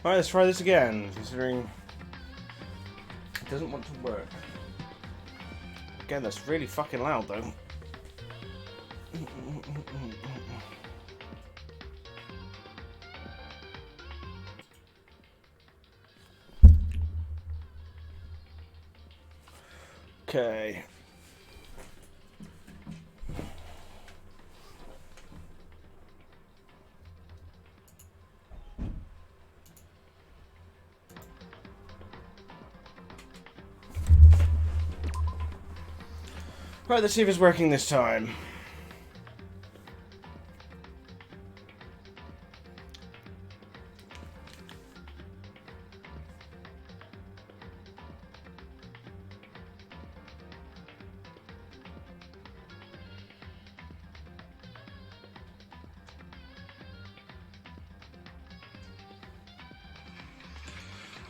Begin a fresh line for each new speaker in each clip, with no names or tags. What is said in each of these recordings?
Alright, let's try this again, considering it doesn't want to work. Again, that's really fucking loud though. Okay. Right, let's see if it's working this time.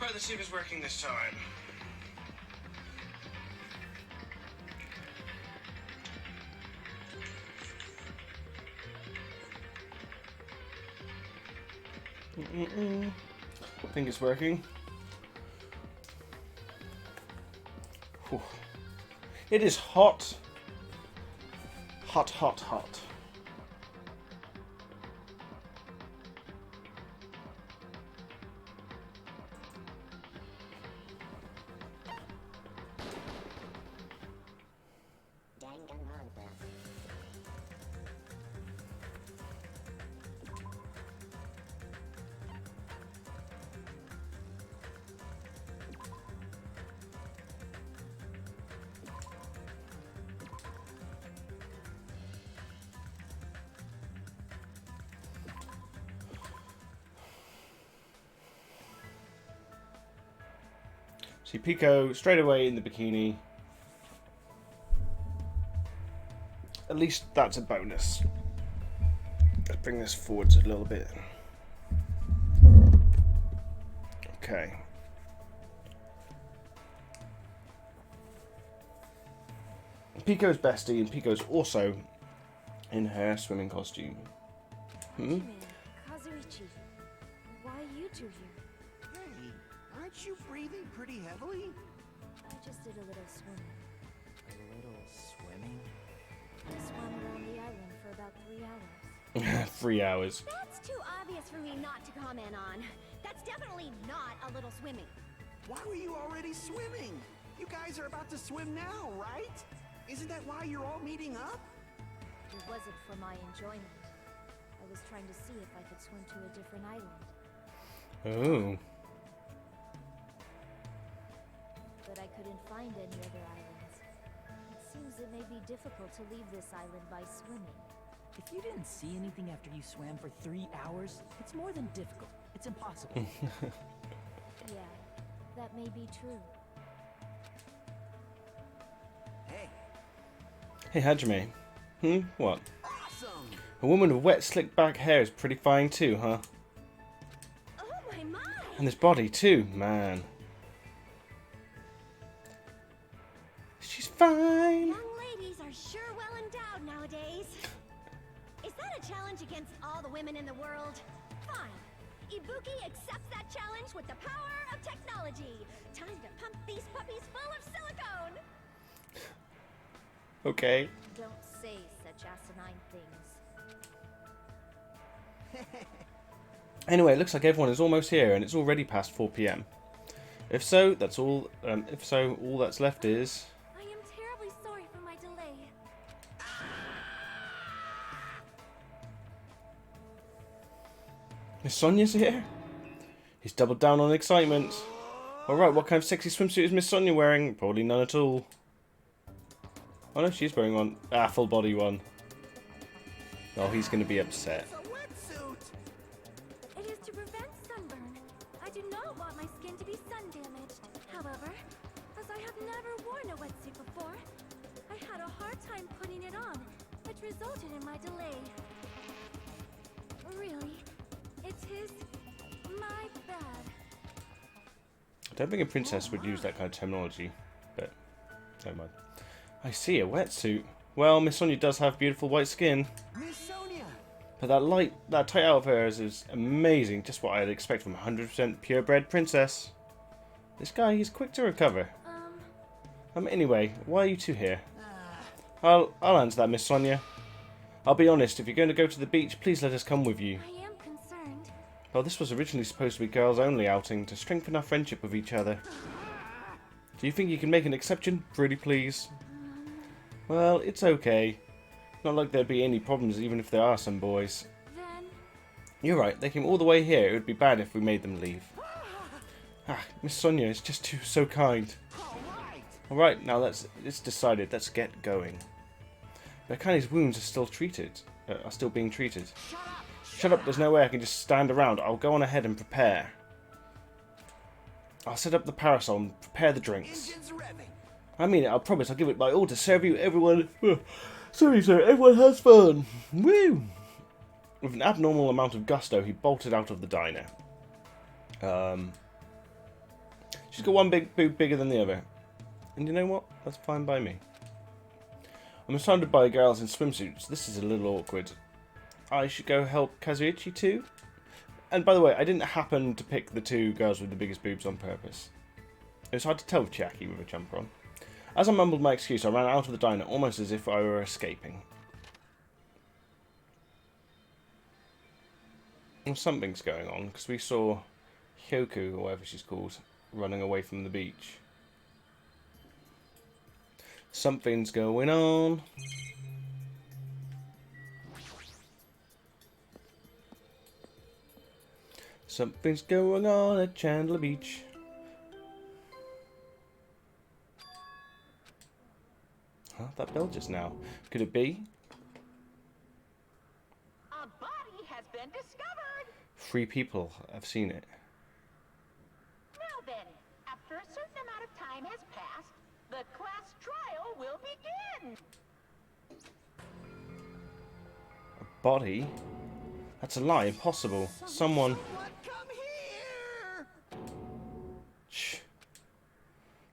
Right, let's see if it's working this time. I think it's working. Whew. It is hot. Hot, hot, hot.
Danganronpa.
See Pico straight away in the bikini. At least that's a bonus. Let's bring this forwards a little bit. Okay. Pico's bestie, and Pico's also in her swimming costume.
Kazuichi, why are you two here?
Hey, aren't you breathing pretty heavily?
I just did a little swimming.
A little swimming?
I swam around the island for about 3 hours.
3 hours.
That's too obvious for me not to comment on. That's definitely not a little swimming.
Why were you already swimming? You guys are about to swim now, right? Isn't that why you're all meeting up?
It wasn't for my enjoyment. I was trying to see if I could swim to a different island.
Oh.
But I couldn't find any other islands. It seems it may be difficult to leave this island by swimming.
If you didn't see anything after you swam for 3 hours, it's more than difficult. It's impossible.
Yeah, that may be true.
Hey,
Hey Hajime. What?
awesome!
A woman with wet slick back hair is pretty fine too, huh?
Oh my!
And this body too, man. She's fine.
Young ladies are sure well endowed nowadays. Is that a challenge against all the women in the world? Fine. Ibuki accepts that challenge with the power of technology. Time to pump these puppies full of silicone.
Okay.
Don't say such asinine things.
Anyway, it looks like everyone is almost here, and it's already past 4 p.m. If so, that's all. All that's left is.
I am terribly sorry for my delay.
Miss Sonia's here. He's doubled down on excitement. All right, what kind of sexy swimsuit is Miss Sonia wearing? Probably none at all. Oh no, she's wearing one. Ah, full body one. Oh, he's going to be upset.
It's a wetsuit!
It is to prevent sunburn. I do not want my skin to be sun damaged. However, as I have never worn a wetsuit before, I had a hard time putting it on, which resulted in my delay. Really, it is my bad.
I don't think a princess would use that kind of terminology, but never mind. I see, a wetsuit. Well, Miss Sonia does have beautiful white skin.
Miss Sonia!
But that tight out of hers is amazing. Just what I'd expect from a 100% purebred princess. This guy, he's quick to recover. Anyway, why are you two here? I'll answer that, Miss Sonia. I'll be honest, if you're going to go to the beach, please let us come with you.
I am concerned.
Well, this was originally supposed to be girls-only outing to strengthen our friendship with each other. Do you think you can make an exception? Pretty please. Well, it's okay. Not like there'd be any problems even if there are some boys.
Then
You're right, they came all the way here. It would be bad if we made them leave. Miss Sonia is just so kind. Alright, now it's decided. Let's get going. Berkani's wounds are still being treated. Shut up, there's no way I can just stand around. I'll go on ahead and prepare. I'll set up the parasol and prepare the drinks.
Engines revving.
I mean it, I promise I'll give it my all to serve you, everyone. Sorry, sir, everyone has fun. Woo! With an abnormal amount of gusto, he bolted out of the diner. She's got one big boob bigger than the other. And you know what? That's fine by me. I'm surrounded by girls in swimsuits. This is a little awkward. I should go help Kazuichi too? And by the way, I didn't happen to pick the two girls with the biggest boobs on purpose. It was hard to tell with Chiaki with a jumper on. As I mumbled my excuse, I ran out of the diner almost as if I were escaping. Well, something's going on, because we saw Hyoku, or whatever she's called, running away from the beach. Something's going on. Something's going on at Chandler Beach. Huh? That bell just now. Could it be?
A body has been discovered.
3 people have seen it.
Now then, after a certain amount of time has passed, the class trial will begin.
A body? That's a lie. Impossible. Someone...
Come here!
Shh.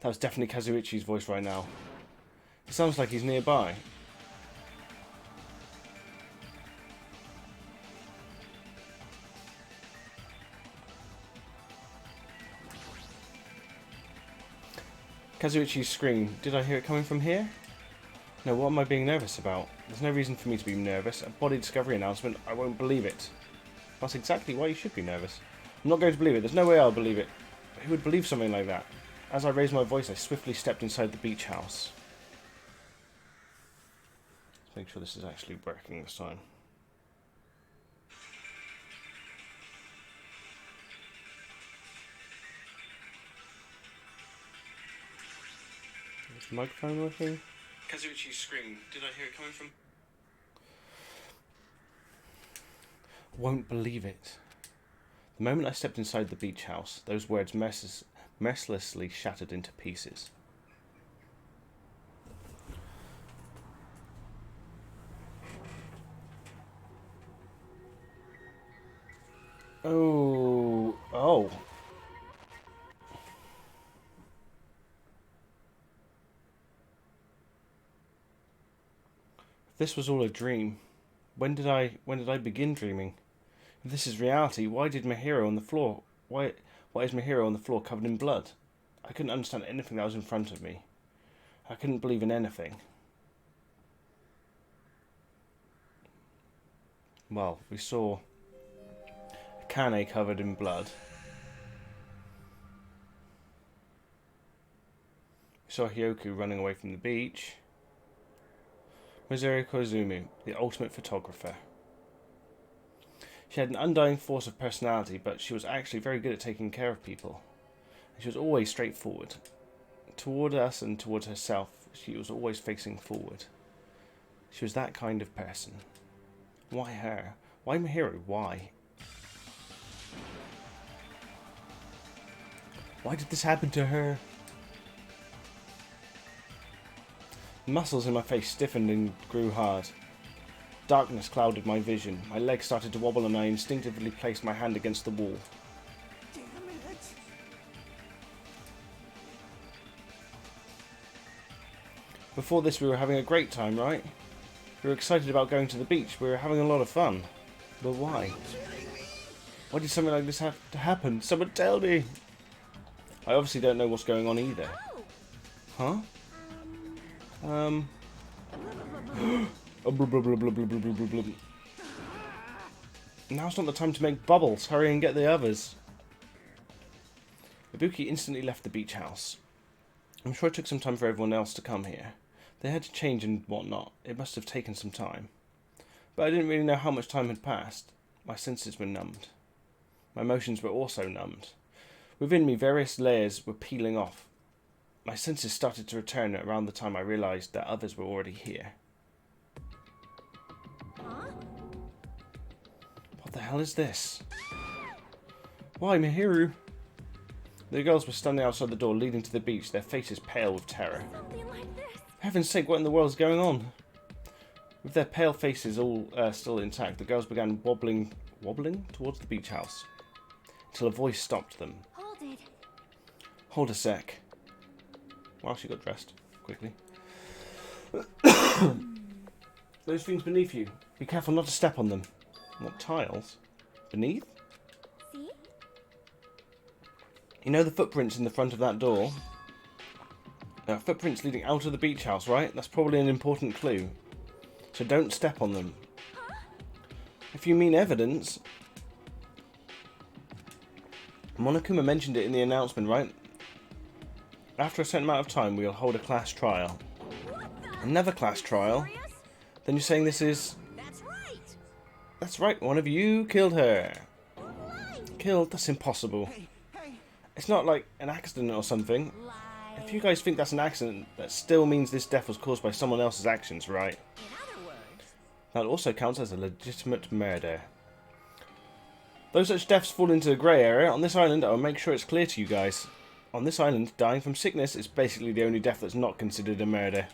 That was definitely Kazuichi's voice right now. It sounds like he's nearby. Kazuichi's scream. Did I hear it coming from here? No, what am I being nervous about? There's no reason for me to be nervous. A body discovery announcement, I won't believe it. That's exactly why you should be nervous. I'm not going to believe it. There's no way I'll believe it. Who would believe something like that? As I raised my voice, I swiftly stepped inside the beach house. Let's make sure this is actually working this time. Is the microphone working? Kazuichi's scream. Did I hear it coming from? Won't believe it. The moment I stepped inside the beach house, those words mercilessly shattered into pieces. Oh. If this was all a dream, when did I begin dreaming? If this is reality, why did Mihiro on the floor? Why is Mihiro on the floor covered in blood? I couldn't understand anything that was in front of me. I couldn't believe in anything. Well, we saw Kane covered in blood. We saw Hyoku running away from the beach. Mizuru Koizumi, the ultimate photographer. She had an undying force of personality, but she was actually very good at taking care of people. And she was always straightforward. Toward us and towards herself, she was always facing forward. She was that kind of person. Why her? Why Mihiro? Why? Why did this happen to her? The muscles in my face stiffened and grew hard. Darkness clouded my vision. My legs started to wobble and I instinctively placed my hand against the wall.
Damn it!
Before this we were having a great time, right? We were excited about going to the beach. We were having a lot of fun. But why? Why did something like this have to happen? Someone tell me! I obviously don't know what's going on either. Huh? Oh, blub, blub, blub, blub, blub, blub, blub, blub. Now's not the time to make bubbles. Hurry and get the others. Ibuki instantly left the beach house. I'm sure it took some time for everyone else to come here. They had to change and whatnot. It must have taken some time. But I didn't really know how much time had passed. My senses were numbed. My emotions were also numbed. Within me, various layers were peeling off. My senses started to return around the time I realised that others were already here.
Huh?
What the hell is this? Why, Mihiru? The girls were standing outside the door leading to the beach, their faces pale with terror.
Something like this.
For heaven's sake, what in the world is going on? With their pale faces all still intact, the girls began wobbling towards the beach house, until a voice stopped them.
Hold it.
Hold a sec. While she got dressed, quickly. Those things beneath you. Be careful not to step on them. What tiles? Beneath?
See?
You know the footprints in the front of that door? Footprints leading out of the beach house, right? That's probably an important clue. So don't step on them. If you mean evidence... Monokuma mentioned it in the announcement, right? After a certain amount of time, we'll hold a class trial. Another class trial? Then you're saying this is...
That's right.
That's right, one of you killed her. Killed? That's impossible.
Hey, hey.
It's not like an accident or something.
Lie.
If you guys think that's an accident, that still means this death was caused by someone else's actions, right?
In other words,
That also counts as a legitimate murder. Though such deaths fall into the grey area, on this island I will make sure it's clear to you guys. On this island, dying from sickness is basically the only death that's not considered a murder.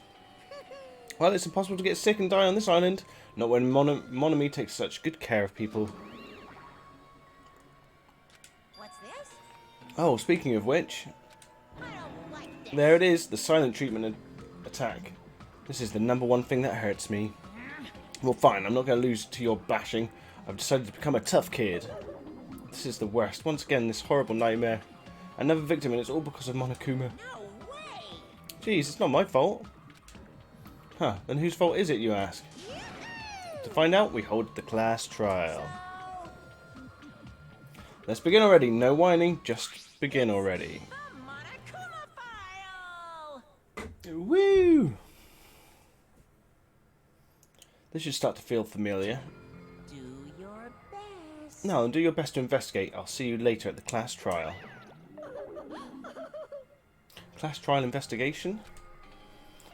Well, it's impossible to get sick and die on this island, not when Monomi takes such good care of people.
what's this?
Oh, speaking of which,
I don't like this.
there it is, the silent treatment attack. This is the #1 thing that hurts me. Well, fine, I'm not going to lose to your bashing. I've decided to become a tough kid. This is the worst. Once again, this horrible nightmare. Another victim, and it's all because of Monokuma.
No way.
Jeez, it's not my fault. Huh, then whose fault is it, you ask? To find out, we hold the class trial. Let's begin already. No whining, just begin already.
The Monokuma file.
Woo! This should start to feel familiar.
Do your best.
Now, do your best to investigate. I'll see you later at the class trial. Class trial investigation?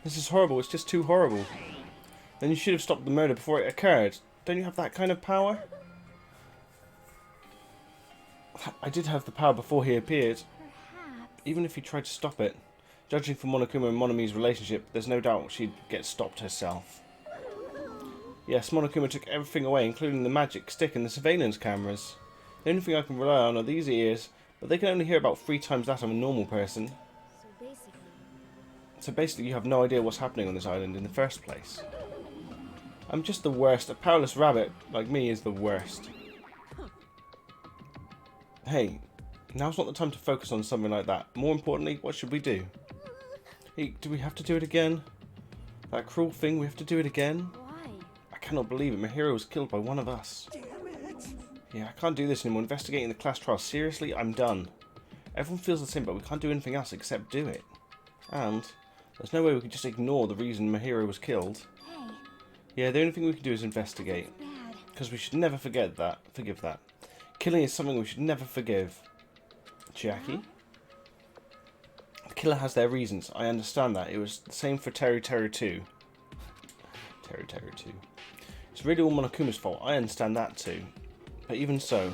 This is horrible. It's just too horrible. Then you should have stopped the murder before it occurred. Don't you have that kind of power? I did have the power before he appeared.
Perhaps.
Even if he tried to stop it. Judging from Monokuma and Monomi's relationship, there's no doubt she'd get stopped herself. Yes, Monokuma took everything away, including the magic stick and the surveillance cameras. The only thing I can rely on are these ears, but they can only hear about 3 times that of a normal person. So basically you have no idea what's happening on this island in the first place. I'm just the worst. A powerless rabbit like me is the worst. Hey, now's not the time to focus on something like that. More importantly, what should we do? Hey, do we have to do it again? That cruel thing, we have to do it again?
Why?
I cannot believe it. My hero was killed by one of us.
Damn it.
Yeah, I can't do this anymore. Investigating the class trial. Seriously, I'm done. Everyone feels the same, but we can't do anything else except do it. And there's no way we can just ignore the reason my hero was killed.
Hey,
Yeah, the only thing we can do is investigate.
bad.
Because we should never forgive that. Killing is something we should never forgive. Jackie? The killer has their reasons. I understand that. It was the same for Teru 2. Teru 2. It's really all Monokuma's fault. I understand that too. But even so,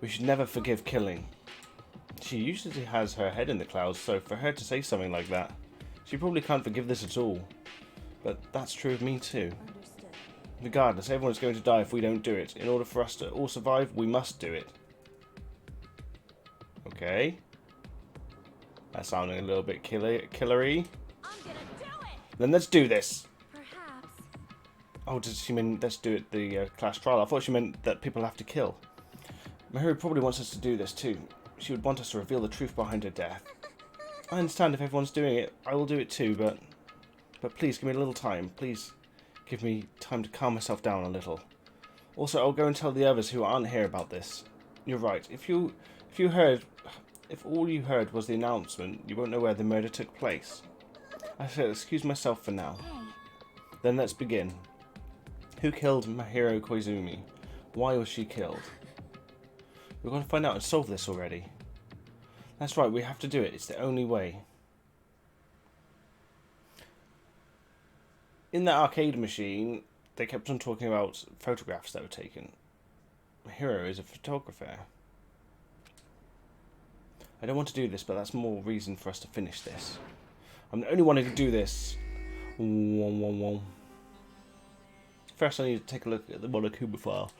we should never forgive killing. She usually has her head in the clouds, so for her to say something like that, she probably can't forgive this at all. But that's true of me too.
Understood.
Regardless, everyone is going to die if we don't do it. In order for us to all survive, we must do it. Okay. That's sounding a little bit killery.
I'm gonna do it.
Then let's do this.
Perhaps.
Oh, does she mean let's do it the class trial? I thought she meant that people have to kill. Mahiro probably wants us to do this too. She would want us to reveal the truth behind her death. I understand if everyone's doing it, I will do it too, but please give me a little time. Please give me time to calm myself down a little. Also, I'll go and tell the others who aren't here about this. You're right. If all you heard was the announcement, you won't know where the murder took place. I shall excuse myself for now. Then let's begin. Who killed Mahiro Koizumi? Why was she killed? We've got to find out and solve this already. That's right, we have to do it. It's the only way. In that arcade machine, they kept on talking about photographs that were taken. Mahiro is a photographer. I don't want to do this, but that's more reason for us to finish this. I'm the only one who can do this. First, I need to take a look at the Monokuma file.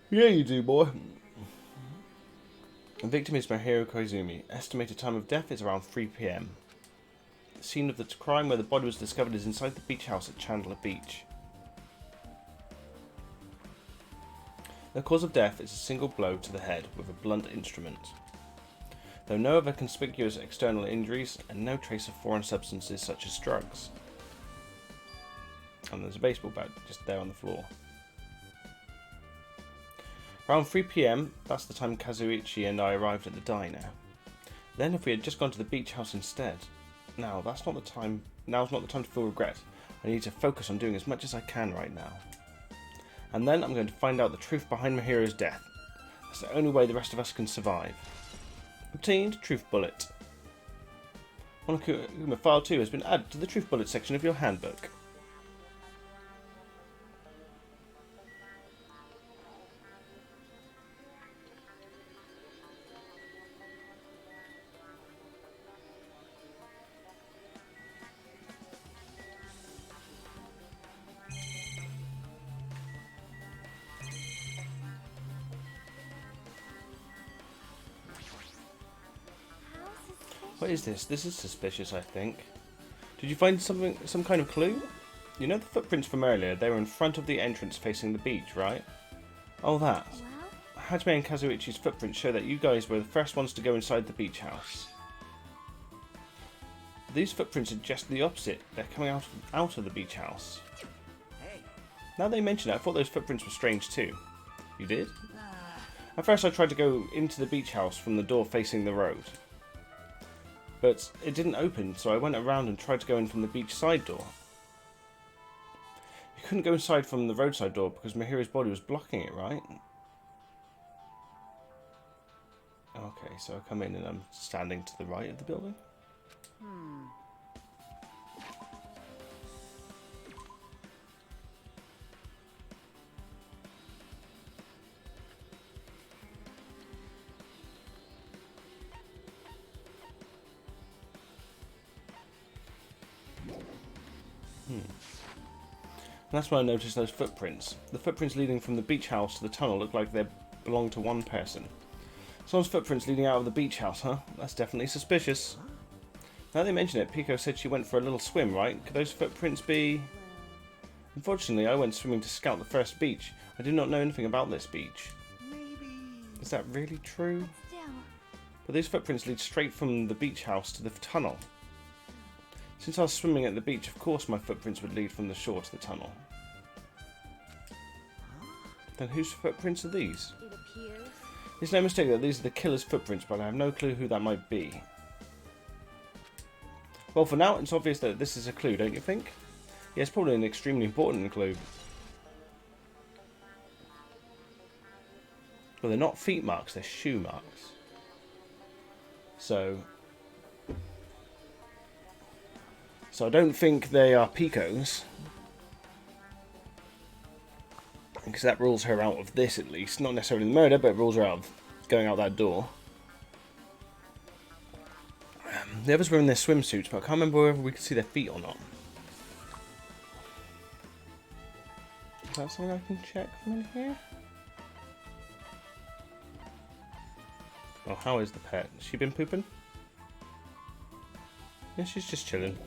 Yeah, you do, boy. The victim is Mahiro Koizumi. Estimated time of death is around 3 PM. The scene of the crime where the body was discovered is inside the beach house at Chandler Beach. The cause of death is a single blow to the head with a blunt instrument. Though no other conspicuous external injuries and no trace of foreign substances such as drugs. And there's a baseball bat just there on the floor. Around 3 PM, that's the time Kazuichi and I arrived at the diner. Then if we had just gone to the beach house instead. Now's not the time to feel regret. I need to focus on doing as much as I can right now. And then I'm going to find out the truth behind Mahiro's death. That's the only way the rest of us can survive. Obtained Truth Bullet. Monokuma File 2 has been added to the Truth Bullet section of your handbook. What is this? This is suspicious, I think. Did you find some kind of clue? You know the footprints from earlier? They were in front of the entrance facing the beach, right? Oh, that. Hajime and Kazuichi's footprints show that you guys were the first ones to go inside the beach house. These footprints are just the opposite. They're coming out of the beach house. Now they mention it, I thought those footprints were strange too. You did? At first I tried to go into the beach house from the door facing the road. But it didn't open, so I went around and tried to go in from the beach side door. You couldn't go inside from the roadside door because Mahiro's body was blocking it, right? Okay, so I come in and I'm standing to the right of the building. And that's when I noticed those footprints. The footprints leading from the beach house to the tunnel look like they belong to one person. Someone's footprints leading out of the beach house, huh? That's definitely suspicious. Now they mention it, Pico said she went for a little swim, right? Could those footprints be... Unfortunately, I went swimming to scout the first beach. I do not know anything about this beach.
Maybe...
Is that really true?
Still,
But these footprints lead straight from the beach house to the tunnel. Since I was swimming at the beach, of course my footprints would lead from the shore to the tunnel. Then whose footprints are these?
it appears.
It's no mistake that these are the killer's footprints, but I have no clue who that might be. Well, for now, it's obvious that this is a clue, don't you think? Yeah, it's probably an extremely important clue. Well, they're not feet marks, they're shoe marks. So I don't think they are Pico's. Because that rules her out of this, at least. Not necessarily the murder, but it rules her out of going out that door. The others were in their swimsuits, but I can't remember whether we could see their feet or not. Is that something I can check from in here? Oh, how is the pet? Has she been pooping? Yeah, she's just chilling.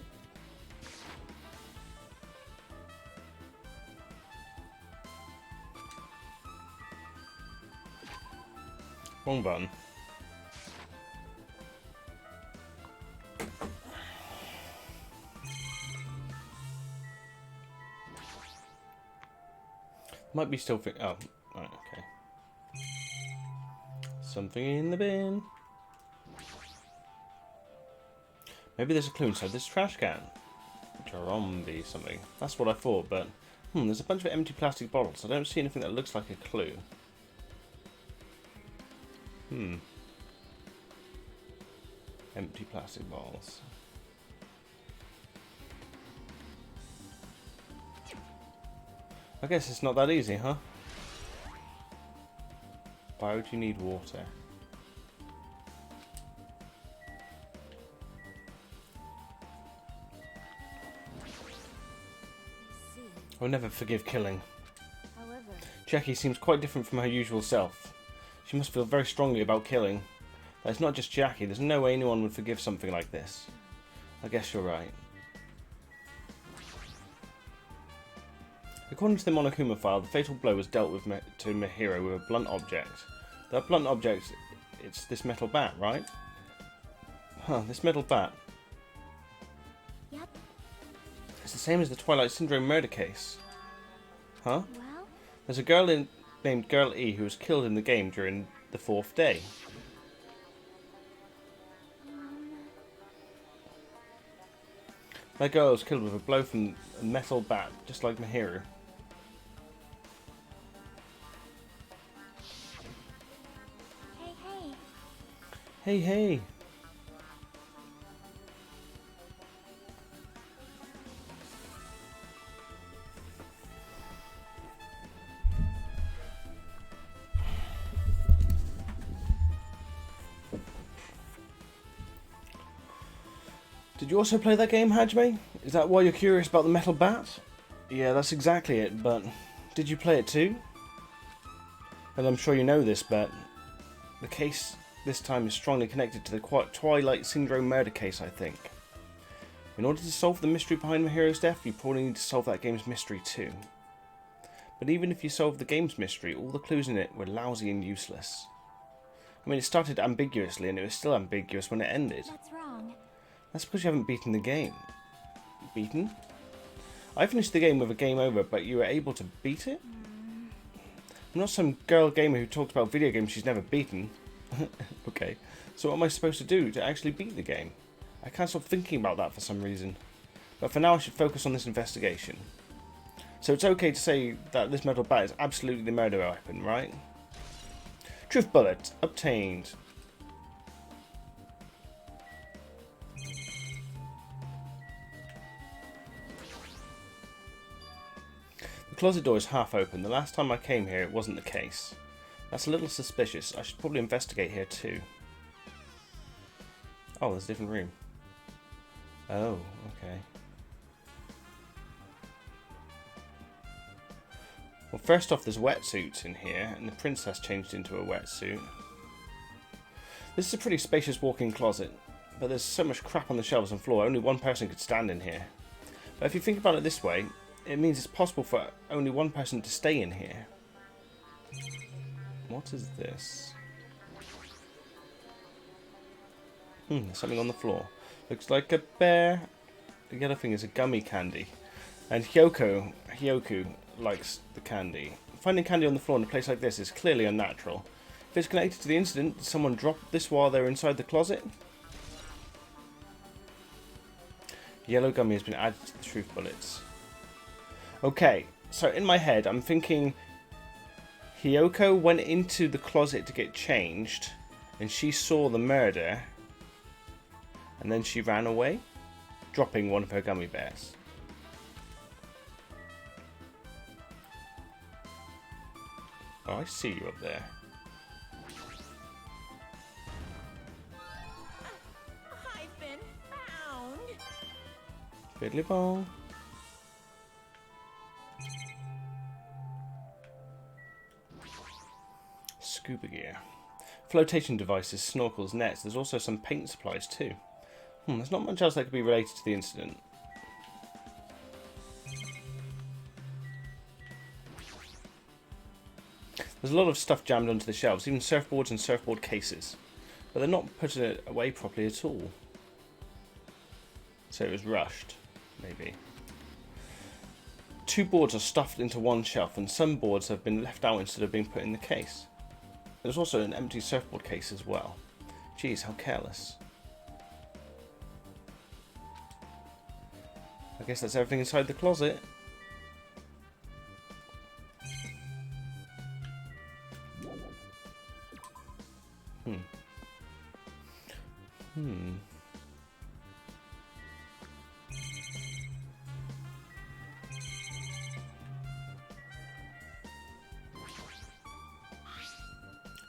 Wrong button. Might be still oh, right, okay. Something in the bin. Maybe there's a clue inside this trash can. Zombie something. That's what I thought, but there's a bunch of empty plastic bottles. I don't see anything that looks like a clue. Empty plastic bottles. I guess it's not that easy, huh? Why would you need water? I'll never forgive killing.
However,
Jackie seems quite different from her usual self. She must feel very strongly about killing. But it's not just Jackie. There's no way anyone would forgive something like this. I guess you're right. According to the Monokuma file, the fatal blow was dealt with to Mihiro with a blunt object. That blunt object, it's this metal bat, right? Huh, this metal bat.
yep.
It's the same as the Twilight Syndrome murder case. Huh?
Well,
There's a girl named Girl E who was killed in the game during the 4th day. That girl was killed with a blow from a metal bat, just like Mihiro.
hey.
Hey, hey! Did you also play that game, Hajime? Is that why you're curious about the metal bat? Yeah, that's exactly it, but did you play it too? And I'm sure you know this, but the case this time is strongly connected to the Twilight Syndrome murder case, I think. In order to solve the mystery behind Mihiro's death, you probably need to solve that game's mystery too. But even if you solved the game's mystery, all the clues in it were lousy and useless. I mean, it started ambiguously, and it was still ambiguous when it ended.
What's wrong?
That's because you haven't beaten the game. Beaten? I finished the game with a game over, but you were able to beat it? I'm not some girl gamer who talks about video games she's never beaten. Okay, so what am I supposed to do to actually beat the game? I can't stop thinking about that for some reason. But for now I should focus on this investigation. So it's okay to say that this metal bat is absolutely the murder weapon, right? Truth bullet obtained. The closet door is half open. The last time I came here it wasn't the case. That's a little suspicious. I should probably investigate here too. Oh, there's a different room. Oh, okay. Well, first off, there's wetsuits in here, and the princess changed into a wetsuit. This is a pretty spacious walk-in closet, but there's so much crap on the shelves and floor, only one person could stand in here. But if you think about it this way, it means it's possible for only one person to stay in here. What is this? There's something on the floor. Looks like a bear. The other thing is a gummy candy. And Hyoku likes the candy. Finding candy on the floor in a place like this is clearly unnatural. If it's connected to the incident, did someone drop this while they were inside the closet? Yellow gummy has been added to the truth bullets. Okay, so in my head I'm thinking Hyoku went into the closet to get changed and she saw the murder and then she ran away, dropping one of her gummy bears. Oh, I see you up there.
I've been found.
Fiddly ball. Scuba gear. Flotation devices, snorkels, nets. There's also some paint supplies too. There's not much else that could be related to the incident. There's a lot of stuff jammed onto the shelves, even surfboards and surfboard cases. But they're not putting it away properly at all. So it was rushed, maybe. 2 boards are stuffed into one shelf, and some boards have been left out instead of being put in the case. There's also an empty surfboard case as well. Jeez, how careless. I guess that's everything inside the closet.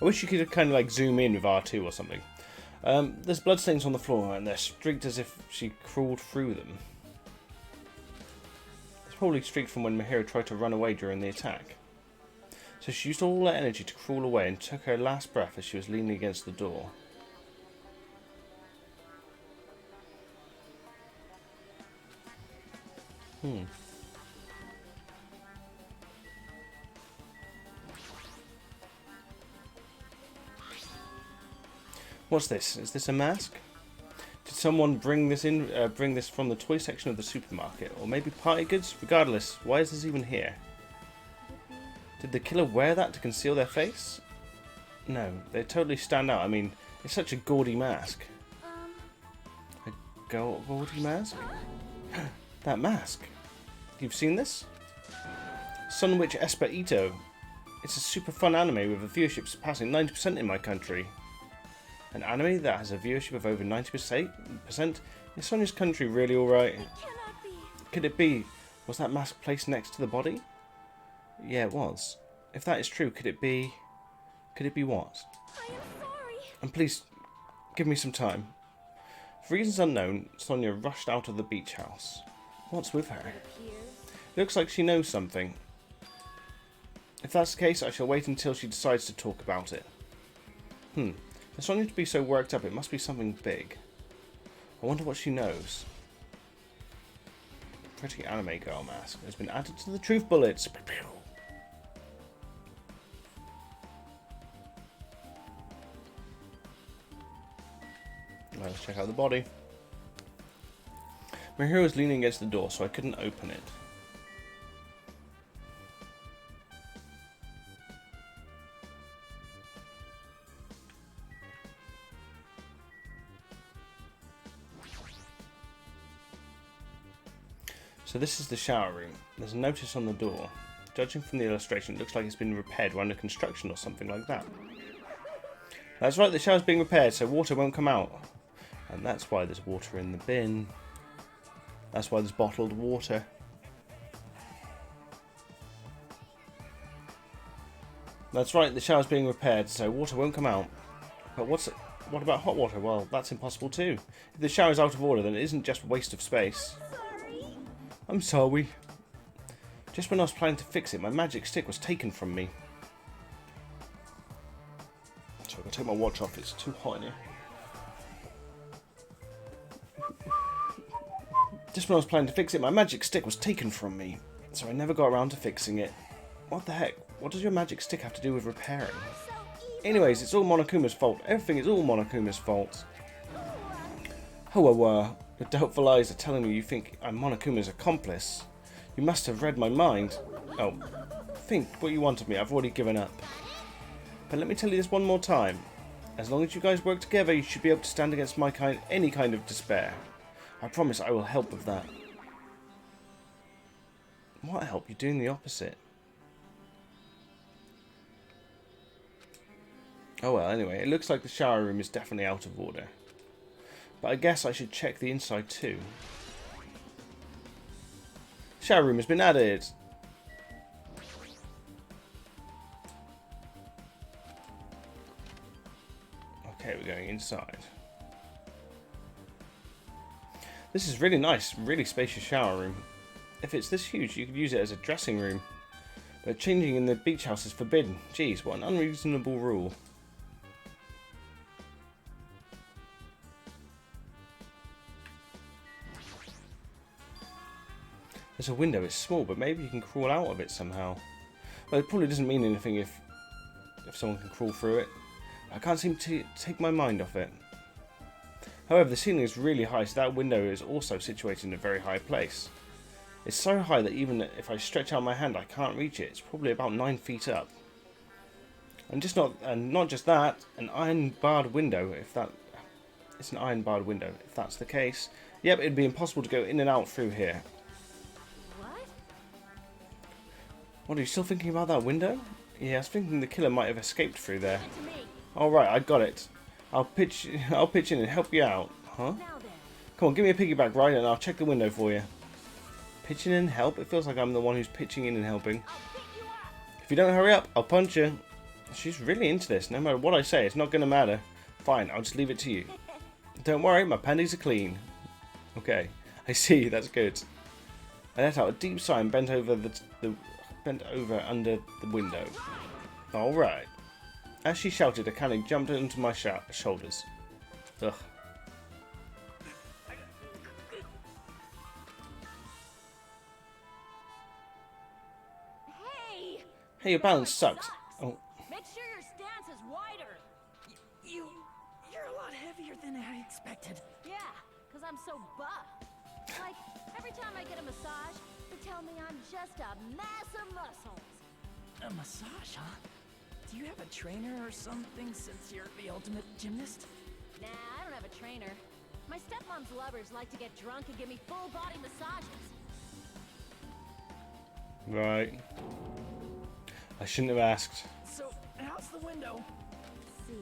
I wish you could kind of like zoom in with R2 or something. There's bloodstains on the floor and they're streaked as if she crawled through them. It's probably streaked from when Mahiro tried to run away during the attack. So she used all her energy to crawl away and took her last breath as she was leaning against the door. What's this? Is this a mask? Did someone bring this from the toy section of the supermarket? Or maybe party goods? Regardless, why is this even here? Did the killer wear that to conceal their face? No, they totally stand out. I mean, it's such a gaudy mask. A gaudy mask? That mask. You've seen this? Sunwitch Esper Ito. It's a super fun anime with a viewership surpassing 90% in my country. An anime that has a viewership of over 90%? Is Sonia's country really alright?
It cannot be.
Could it be? Was that mask placed next to the body? Yeah, it was. If that is true, could it be... Could it be what?
I am sorry.
And please, give me some time. For reasons unknown, Sonia rushed out of the beach house. What's with her? Looks like she knows something. If that's the case, I shall wait until she decides to talk about it. For Sonia to be so worked up, it must be something big. I wonder what she knows. Pretty anime girl mask has been added to the truth bullets. Let's check out the body. My hero was leaning against the door, so I couldn't open it. So this is the shower room. There's a notice on the door. Judging from the illustration, it looks like it's been repaired or under construction or something like that. That's right, the shower's being repaired, so water won't come out. And that's why there's water in the bin. That's why there's bottled water. That's right, the shower's being repaired, so water won't come out. But what about hot water? Well, that's impossible too. If the shower's out of order, then it isn't just a waste of space. I'm sorry. Just when I was planning to fix it, my magic stick was taken from me. So I'm going to take my watch off, it's too hot in here. Just when I was planning to fix it, my magic stick was taken from me. So I never got around to fixing it. What the heck? What does your magic stick have to do with repairing? Anyways, it's all Monokuma's fault. Everything is all Monokuma's fault. However, your doubtful eyes are telling me you think I'm Monokuma's accomplice. You must have read my mind. Oh, think what you want of me. I've already given up. But let me tell you this one more time. As long as you guys work together, you should be able to stand against any kind of despair. I promise I will help with that. What help? You're doing the opposite. Oh well, anyway, it looks like the shower room is definitely out of order. But I guess I should check the inside too. Shower room has been added. Okay, we're going inside. This is really nice, really spacious shower room. If it's this huge, you could use it as a dressing room. But changing in the beach house is forbidden. Jeez, what an unreasonable rule. There's a window, it's small, but maybe you can crawl out of it somehow. Well, it probably doesn't mean anything if if someone can crawl through it. I can't seem to take my mind off it. However, the ceiling is really high, so that window is also situated in a very high place. It's so high that even if I stretch out my hand, I can't reach it. It's probably about 9 feet up. And not just that, an iron barred window. It's an iron barred window. If that's the case, yep, it'd be impossible to go in and out through here.
What?
What, are you still thinking about that window? Yeah, I was thinking the killer might have escaped through there.
Give it to me.
All right, I got it. I'll pitch in and help you out. Huh?
Now then.
Come on, give me a piggyback ride and I'll check the window for you. Pitching in and help? It feels like I'm the one who's pitching in and helping.
I'll pick you up.
If you don't hurry up, I'll punch you. She's really into this. No matter what I say, it's not going to matter. Fine, I'll just leave it to you. Don't worry, my panties are clean. Okay, I see. That's good. I let out a deep sigh and bent over under the window. All right. As she shouted, a cannon jumped into my shoulders. Ugh.
Hey!
Hey, your balance sucks. Oh,
Make sure your stance is wider.
You're a lot heavier than I expected.
Yeah, because I'm so buff. Like, every time I get a massage, they tell me I'm just a mass of muscles.
A massage, huh? Do you have a trainer or something since you're the ultimate gymnast?
Nah, I don't have a trainer. My stepmom's lovers like to get drunk and give me full body massages.
right. I shouldn't have asked.
So, how's the window?
See.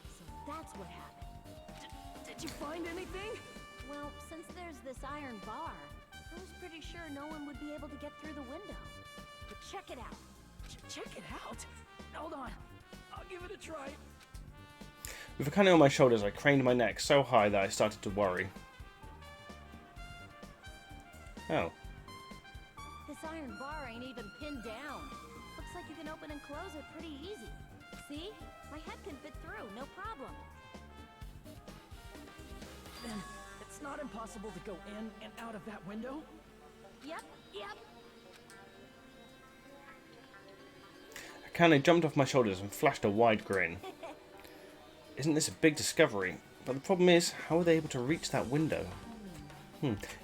So that's what happened.
Did you find anything?
Well, since there's this iron bar, I was pretty sure no one would be able to get through the window. But check it out.
Check it out. Hold on. I'll give it a try.
With a cannon on my shoulders, I craned my neck so high that I started to worry. Oh.
This iron bar ain't even pinned down. Looks like you can open and close it pretty easy. See? My head can fit through, no problem.
Then, it's not impossible to go in and out of that window?
Yep.
A cannon jumped off my shoulders and flashed a wide grin. Isn't this a big discovery? But the problem is, how are they able to reach that window?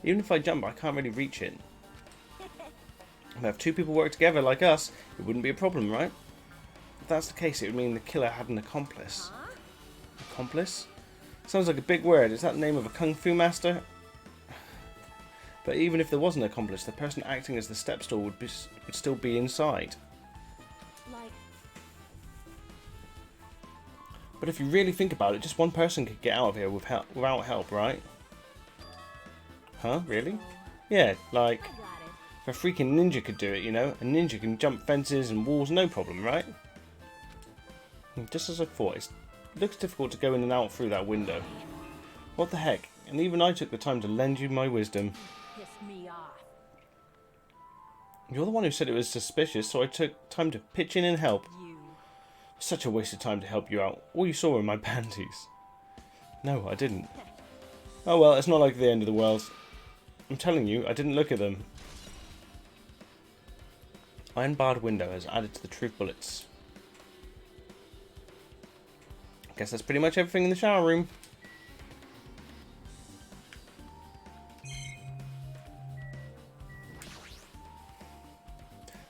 Even if I jump, I can't really reach it. And if two people work together like us, it wouldn't be a problem, right? If that's the case, it would mean the killer had an accomplice.
Huh?
Accomplice? Sounds like a big word. Is that the name of a kung fu master? But even if there was an accomplice, the person acting as the step stool would still be inside.
Like,
But if you really think about it, just one person could get out of here without help, right? Huh? Really? Yeah, like,
I got it.
if a freaking ninja could do it, you know? A ninja can jump fences and walls, no problem, right? Just as I thought, it looks difficult to go in and out through that window. What the heck? And even I took the time to lend you my wisdom.
Pissed me off.
You're the one who said it was suspicious, so I took time to pitch in and help.
You.
Such a waste of time to help you out. All you saw were my panties. No, I didn't. Oh well, it's not like the end of the world. I'm telling you, I didn't look at them. Iron barred window has added to the truth bullets. Guess that's pretty much everything in the shower room.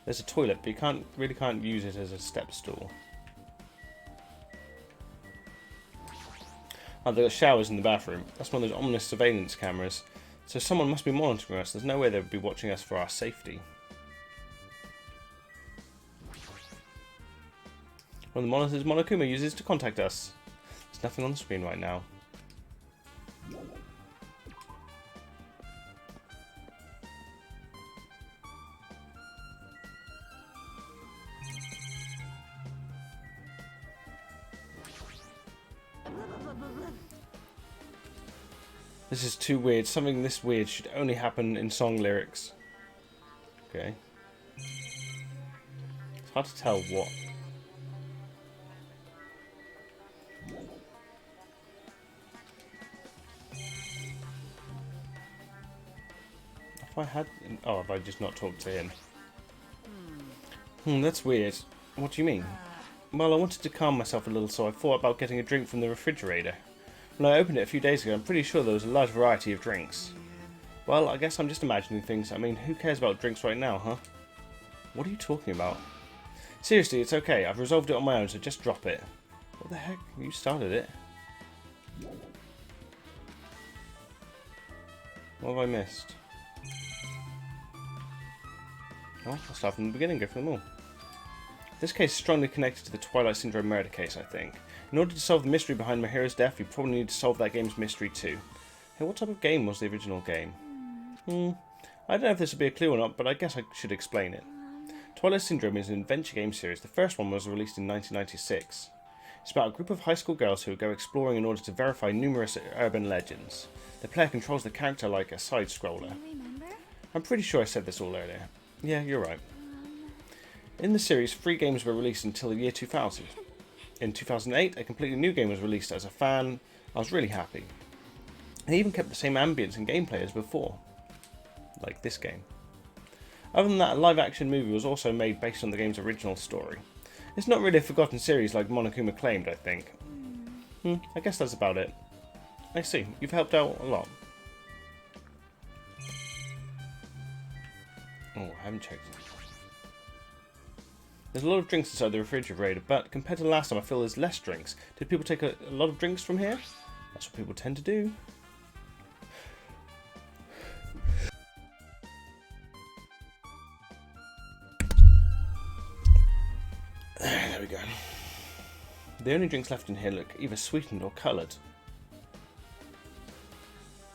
There's a toilet, but you really can't use it as a step stool. Oh, they've got showers in the bathroom. That's one of those ominous surveillance cameras. So someone must be monitoring us. There's no way they would be watching us for our safety. One of the monitors Monokuma uses to contact us. There's nothing on the screen right now. This is too weird. Something this weird should only happen in song lyrics. Okay. It's hard to tell what. If I had... Oh, have I just not talked to him? That's weird. What do you mean? Well, I wanted to calm myself a little, so I thought about getting a drink from the refrigerator. When I opened it a few days ago, I'm pretty sure there was a large variety of drinks. Well, I guess I'm just imagining things. I mean, who cares about drinks right now, huh? What are you talking about? Seriously, it's okay. I've resolved it on my own, so just drop it. What the heck? You started it. What have I missed? Oh, I'll start from the beginning, go for them all. This case is strongly connected to the Twilight Syndrome murder case, I think. In order to solve the mystery behind Mahiro's death, you probably need to solve that game's mystery too. Hey, what type of game was the original game? I don't know if this will be a clue or not, but I guess I should explain it. Twilight Syndrome is an adventure game series. The first one was released in 1996. It's about a group of high school girls who go exploring in order to verify numerous urban legends. The player controls the character like a side-scroller. I'm pretty sure I said this all earlier. Yeah, you're right. In the series, 3 games were released until the year 2000. In 2008, a completely new game was released. As a fan, I was really happy. It even kept the same ambience and gameplay as before. Like this game. Other than that, a live-action movie was also made based on the game's original story. It's not really a forgotten series like Monokuma claimed, I think. I guess that's about it. I see, you've helped out a lot. Oh, I haven't checked it. There's a lot of drinks inside the refrigerator, but compared to last time I feel there's less drinks. Did people take a lot of drinks from here? That's what people tend to do. There we go. The only drinks left in here look either sweetened or coloured.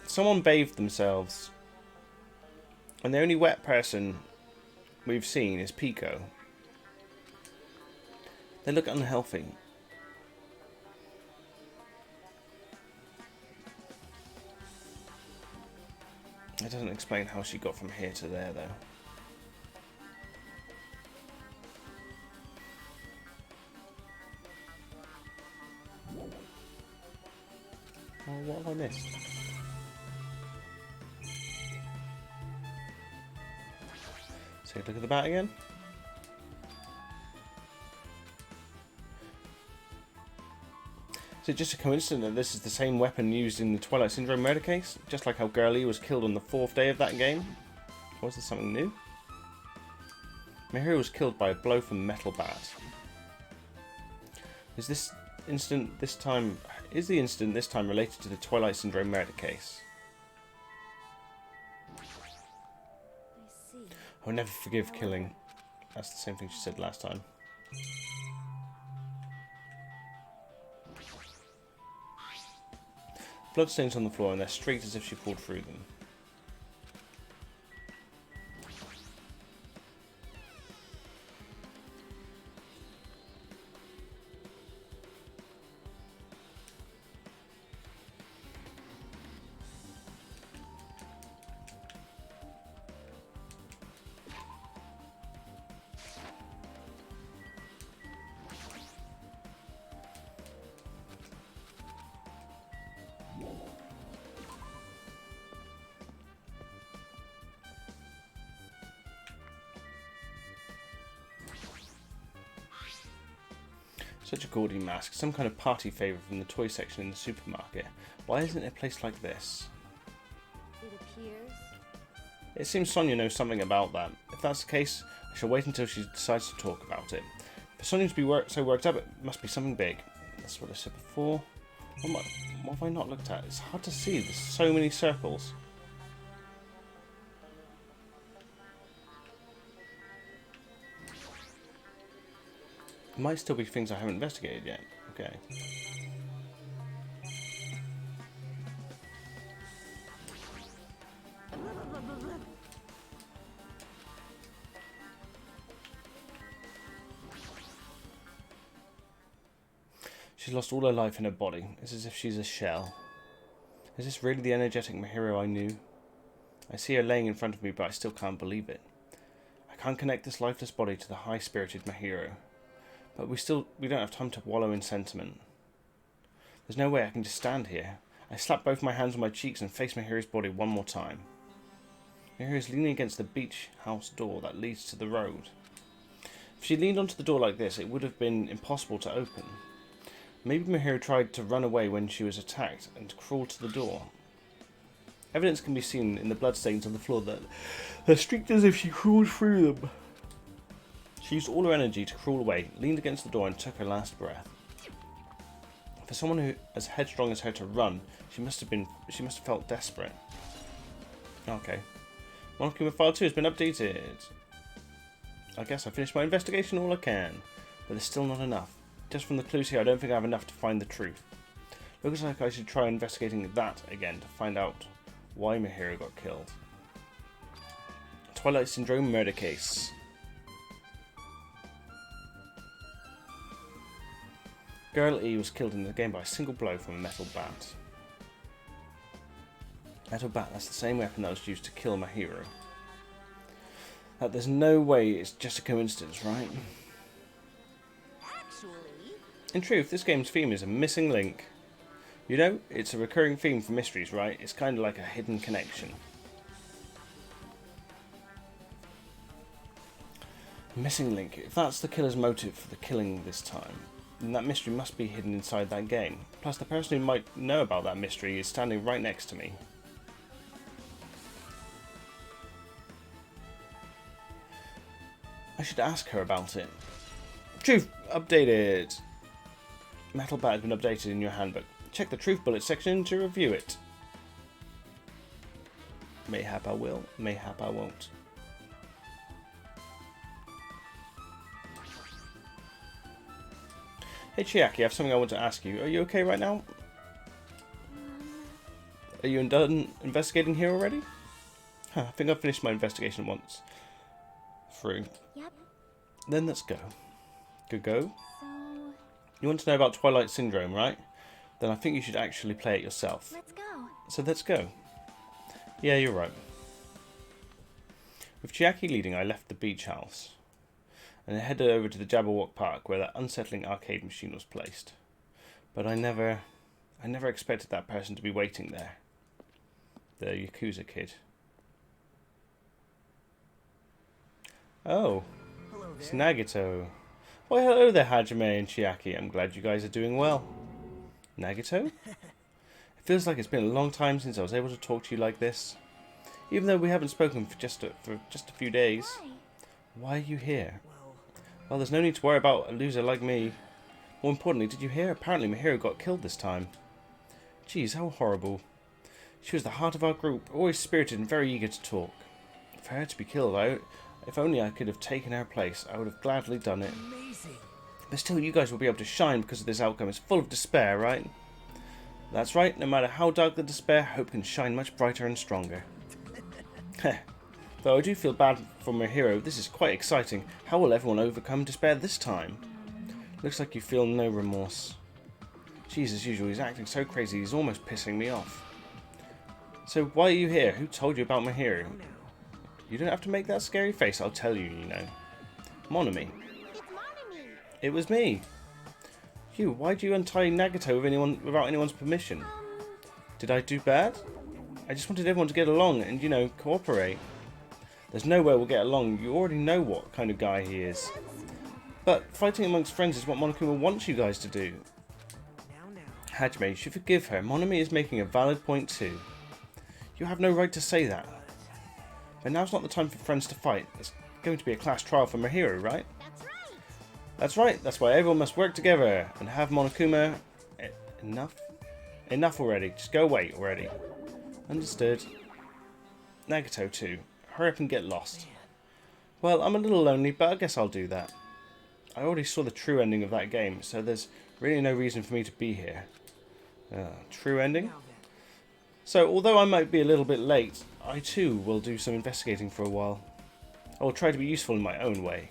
Someone bathed themselves, and the only wet person we've seen is Pico. They look unhealthy. It doesn't explain how she got from here to there, though. Oh, what have I missed? Take a look at the bat again. Is it just a coincidence that this is the same weapon used in the Twilight Syndrome murder case? Just like how Girlie was killed on the 4th day of that game? Or is this something new? Mahiro was killed by a blow from a metal bat. Is the incident this time related to the Twilight Syndrome murder case?
I see.
I will never forgive killing. That's the same thing she said last time. Bloodstains on the floor and they're straight as if she pulled through them. Such a gaudy mask, some kind of party favour from the toy section in the supermarket. Why isn't it placed like this?
It appears.
It seems Sonia knows something about that. If that's the case, I shall wait until she decides to talk about it. For Sonia to be so worked up, it must be something big. That's what I said before. What have I not looked at? It's hard to see, there's so many circles. There might still be things I haven't investigated yet. Okay. She's lost all her life in her body. It's as if she's a shell. Is this really the energetic Mahiro I knew? I see her laying in front of me, but I still can't believe it. I can't connect this lifeless body to the high-spirited Mahiro. But we don't have time to wallow in sentiment. There's no way I can just stand here. I slap both my hands on my cheeks and face Mahiro's body one more time. Mahiro is leaning against the beach house door that leads to the road. If she leaned onto the door like this, it would have been impossible to open. Maybe Mihiru tried to run away when she was attacked and crawled to the door. Evidence can be seen in the bloodstains on the floor that they're streaked as if she crawled through them. She used all her energy to crawl away, leaned against the door and took her last breath. For someone who as headstrong as her to run, she must have felt desperate. Okay. Monokuma File 2 has been updated. I guess I finished my investigation all I can, but there's still not enough. Just from the clues here, I don't think I have enough to find the truth. Looks like I should try investigating that again to find out why Mihiru got killed. Twilight Syndrome murder case. Girl E was killed in the game by a single blow from a metal bat. Metal bat, that's the same weapon that was used to kill Mihiru. That there's no way it's just a coincidence, right?
Actually,
In truth, this game's theme is a missing link. You know, it's a recurring theme for mysteries, right? It's kind of like a hidden connection. Missing link. If that's the killer's motive for the killing this time, then that mystery must be hidden inside that game. Plus, the person who might know about that mystery is standing right next to me. I should ask her about it. Truth updated. Metal bat has been updated in your handbook. Check the truth bullet section to review it. Mayhap I will, mayhap I won't. Hey Chiaki, I have something I want to ask you. Are you okay right now? Are you done investigating here already? Huh, I think I've finished my investigation once. Through.
Yep.
Then let's go. Go.
So,
You want to know about Twilight Syndrome, right? Then I think you should actually play it yourself.
let's go.
So let's go. Yeah, you're right. With Chiaki leading, I left the beach house and headed over to the Jabberwock Park where that unsettling arcade machine was placed. But I never expected that person to be waiting there. The Yakuza kid. Oh, it's Nagito. Why, hello there, Hajime and Chiaki. I'm glad you guys are doing well. Nagito? It feels like it's been a long time since I was able to talk to you like this. Even though we haven't spoken for just a few days.
Hi.
Why are you here? Well, there's no need to worry about a loser like me. More importantly, did you hear? Apparently Mihiru got killed this time. Geez, how horrible. She was the heart of our group, always spirited and very eager to talk. For her to be killed, if only I could have taken her place, I would have gladly done it.
Amazing.
But still, you guys will be able to shine because of this outcome. It's full of despair, right? That's right, no matter how dark the despair, hope can shine much brighter and stronger. Heh. Though I do feel bad for Mihiru, this is quite exciting. How will everyone overcome despair this time? Looks like you feel no remorse. Jeez, as usual, he's acting so crazy, he's almost pissing me off. So why are you here? Who told you about Mihiru? You don't have to make that scary face, I'll tell you, you know. Monami.
it's Monami.
It was me. You, why'd you untie Nagito without anyone's permission? Did I do bad? I just wanted everyone to get along and, you know, cooperate. There's no way we'll get along. You already know what kind of guy he is. But fighting amongst friends is what Monokuma wants you guys to do. Hajime, you should forgive her. Monami is making a valid point too. You have no right to say that. But now's not the time for friends to fight. It's going to be a class trial for Mihiru, right?
That's right.
That's right. That's why everyone must work together and have Monokuma... Enough? Enough already. Just go away already. Understood. Nagito too. Hurry up and get lost. Well, I'm a little lonely, but I guess I'll do that. I already saw the true ending of that game, so there's really no reason for me to be here. True ending? So, although I might be a little bit late, I too will do some investigating for a while. I will try to be useful in my own way.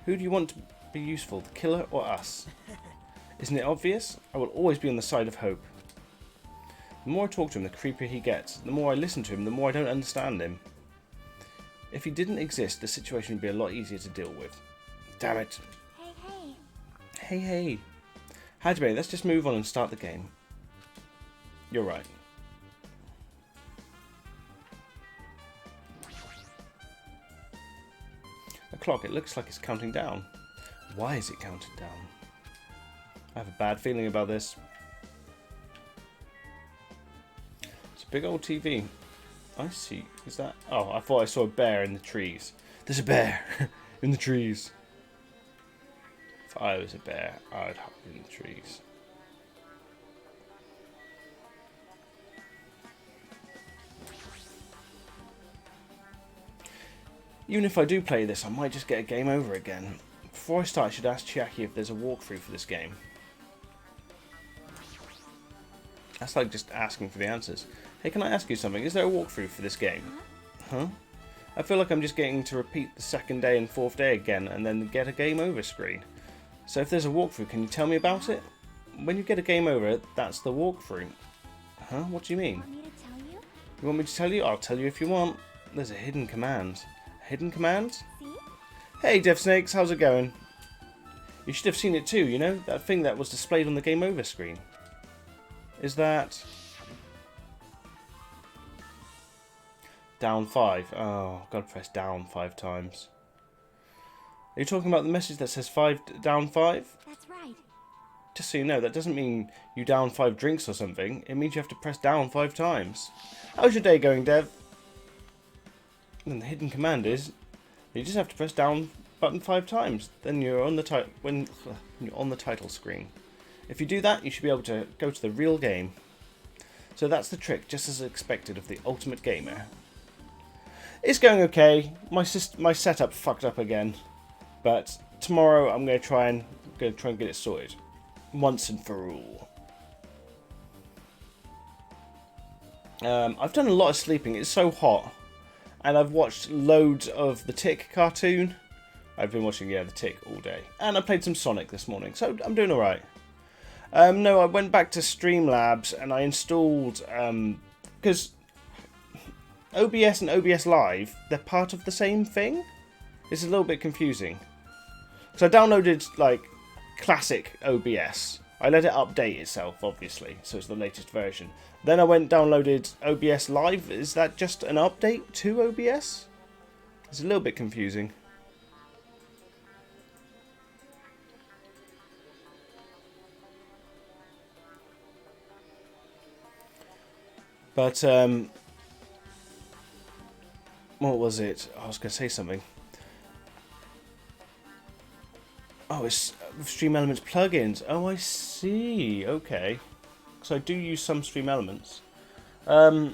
Who do you want to be useful, the killer or us? Isn't it obvious? I will always be on the side of hope. The more I talk to him, the creepier he gets. The more I listen to him, the more I don't understand him. If he didn't exist, the situation would be a lot easier to deal with. Damn it.
Hey.
Hey. Hajime, let's just move on and start the game. You're right. A clock. It looks like it's counting down. Why is it counting down? I have a bad feeling about this. It's a big old TV. I see. Is that... Oh, I thought I saw a bear in the trees. There's a bear in the trees. If I was a bear, I'd hide in the trees. Even if I do play this, I might just get a game over again. Before I start, I should ask Chiaki if there's a walkthrough for this game. That's like just asking for the answers. Hey, can I ask you something? Is there a walkthrough for this game? Huh? I feel like I'm just getting to repeat the second day and fourth day again and then get a game over screen. So if there's a walkthrough, can you tell me about it? When you get a game over, that's the walkthrough. Huh? What do you mean?
Want me to tell you?
You want me to tell you? I'll tell you if you want. There's a hidden command. Hidden command?
See?
Hey, Dev Snakes, how's it going? You should have seen it too, you know? That thing that was displayed on the game over screen. Is that... Down 5. Oh, I've got to press down 5 times. Are you talking about the message that says down 5?
That's right.
Just so you know, that doesn't mean you down 5 drinks or something. It means you have to press down 5 times. How's your day going, Dev? And the hidden command is you just have to press down button 5 times. Then you're on the when you're on the title screen. If you do that, you should be able to go to the real game. So that's the trick, just as expected of the ultimate gamer. It's going okay. My setup fucked up again, but tomorrow I'm going to try and get it sorted once and for all. I've done a lot of sleeping. It's so hot. And I've watched loads of the Tick cartoon. I've been watching, the Tick all day. And I played some Sonic this morning, so I'm doing alright. No, I went back to Streamlabs and I installed... because OBS and OBS Live, they're part of the same thing? It's a little bit confusing. So I downloaded, like, classic OBS. I let it update itself, obviously, so it's the latest version. Then I downloaded OBS Live. Is that just an update to OBS? It's a little bit confusing. But, what was it? I was going to say something. Oh, it's Stream Elements plugins. Oh, I see. Okay. So I do use some Stream Elements. I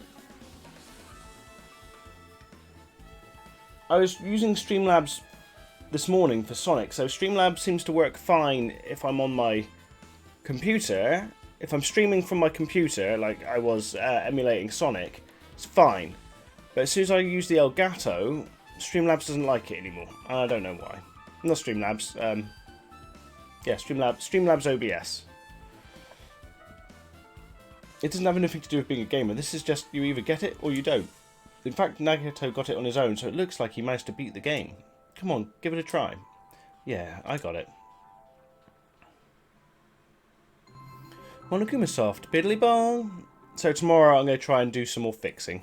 was using Streamlabs this morning for Sonic. So Streamlabs seems to work fine if I'm on my computer. If I'm streaming from my computer, like I was emulating Sonic, it's fine. But as soon as I use the Elgato, Streamlabs doesn't like it anymore. I don't know why. Not Streamlabs. Yeah, Streamlabs OBS. It doesn't have anything to do with being a gamer. This is just you either get it or you don't. In fact, Nagato got it on his own, so it looks like he managed to beat the game. Come on, give it a try. Yeah, I got it. Monokuma Soft, piddly bong. So tomorrow I'm going to try and do some more fixing.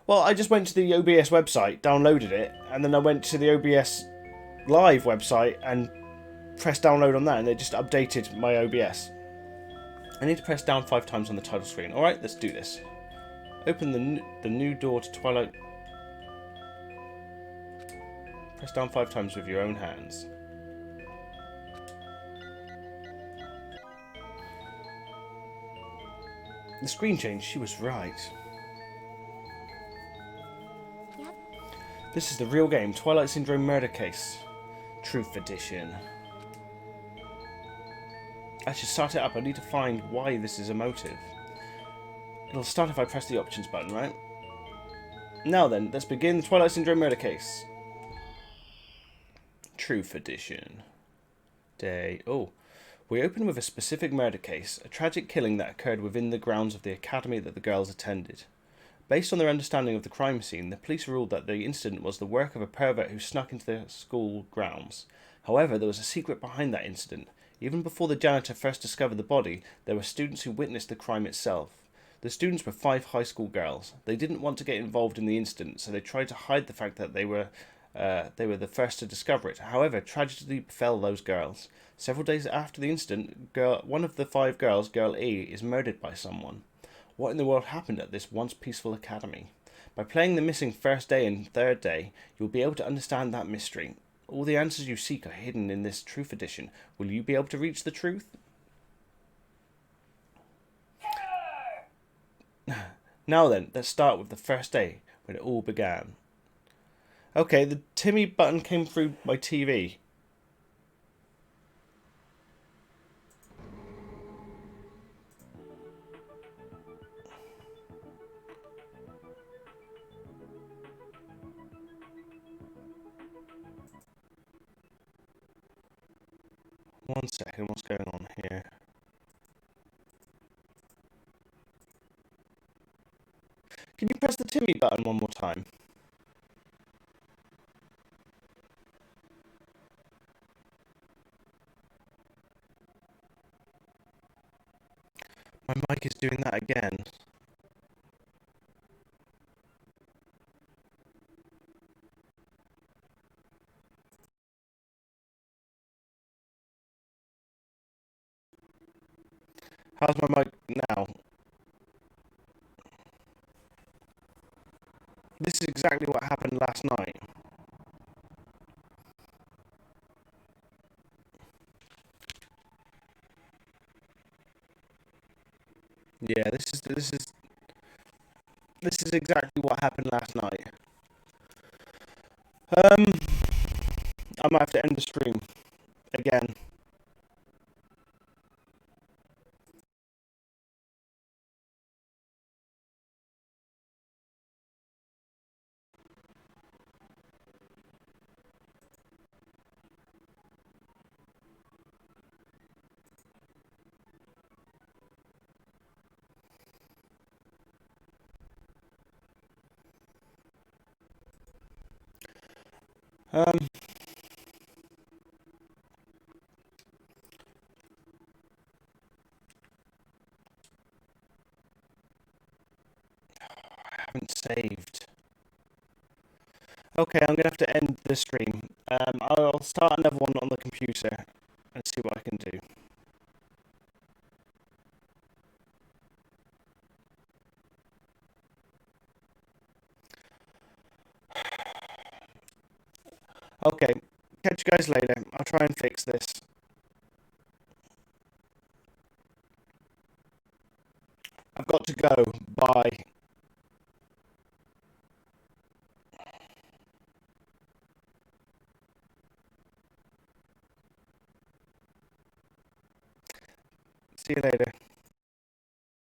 Well, I just went to the OBS website, downloaded it, and then I went to the OBS Live website and pressed download on that, and it just updated my OBS. I need to press down 5 times on the title screen. Alright, let's do this. Open the new door to Twilight. Press down 5 times with your own hands. The screen changed, she was right.
Yep.
This is the real game, Twilight Syndrome Murder Case. Truth Edition. I should start it up. I need to find why this is a motive. It'll start if I press the options button, right? Now then, let's begin the Twilight Syndrome Murder Case. Truth Edition. Day... Oh. We open with a specific murder case, a tragic killing that occurred within the grounds of the academy that the girls attended. Based on their understanding of the crime scene, the police ruled that the incident was the work of a pervert who snuck into the school grounds. However, there was a secret behind that incident. Even before the janitor first discovered the body, there were students who witnessed the crime itself. The students were 5 high school girls. They didn't want to get involved in the incident, so they tried to hide the fact that they were the first to discover it. However, tragedy befell those girls. Several days after the incident, one of the 5 girls, Girl E, is murdered by someone. What in the world happened at this once peaceful academy? By playing the missing first day and third day, you'll be able to understand that mystery. All the answers you seek are hidden in this Truth Edition. Will you be able to reach the truth? Now then, let's start with the first day, when it all began. Okay, the Timmy button came through my TV. One second, what's going on here? Can you press the Timmy button one more time? My mic is doing that again. How's my mic now? This is exactly what happened last night. Yeah, this is exactly what happened last night. I might have to end the stream again. I haven't saved. Okay, I'm gonna have to end the stream. I'll start another one on the computer and see what I can do. Okay, catch you guys later. I'll try and fix this. I've got to go. Bye. See you later.